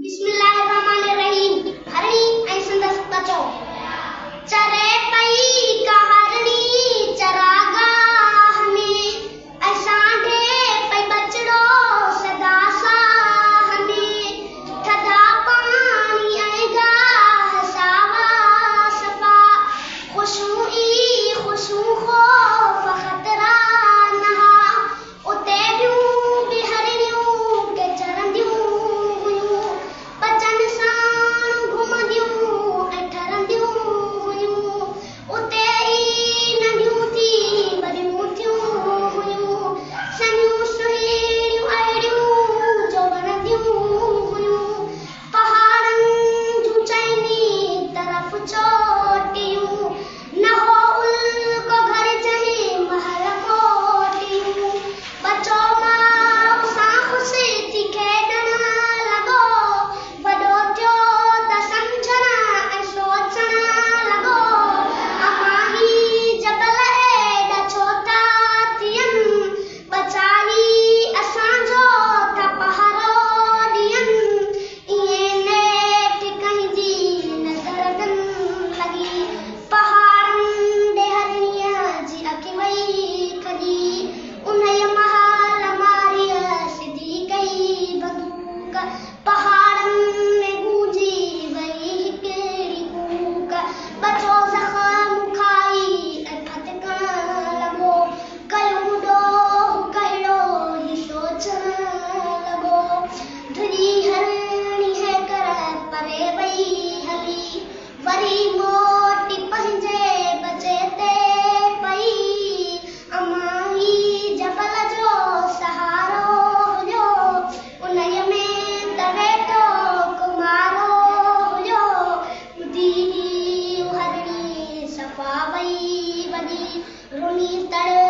बिस्मिल्लाहिर्रहमानिर्रहीम। हरणी ऐं संदसि बचो चरे पई का हरणी चरागाह में असां ढे पई बचड़ो सदा साह में थधा पानी ऐं गाह सावा सफ़ा ख़ुशूं ई ख़ुशूं ख़ौफ़ ख़तरा नहा उते ॿियूं बि हरणियूं के चरंदियूं हुयूं बचन सां घुमंदियूं ऐं ठरंदियूं हुयूं उते ई नंढियूं थी वॾियूं थियूं हुयूं सनियूं सुहिणियूं अहिड़ियूं जो वणंदियूं हुयूं पहाड़नि जूं चइनी तरफ़ चोटियूं न हो उल्को घर जंहिं महल कोटियूं बचो माउ सां ख़ुशि थी खेॾण लॻो वॾो थियो त सम्झण ऐं सोचण लॻो अमां ही जबल एॾा छो था थियनि बचाई असांजो था पहारो ॾियनि इएं नेठि कंहिंजी नज़र लॻी पहाड़नि ॾे हरणीअ जी अखि वई खॼी उन्हीअ महल मारीअ सिधी कई बंदूक पहाड़नि में गूंजी वई हिकिड़ी कूक बचो ज़ख़्म खाई ऐं फटकण लॻो कयूं ॾोह कहिड़ो ही सोचण लॻो धुरी हरणी है कर परे वई हली वरी मोटी पंहिंजे बचे ते पई अमां ही जबल जो सहारो हुयो उन्हीअ में त वेठो कुमारो हुयो ॿुधी हरणी सफ़ा वई वॾी रुनी तड़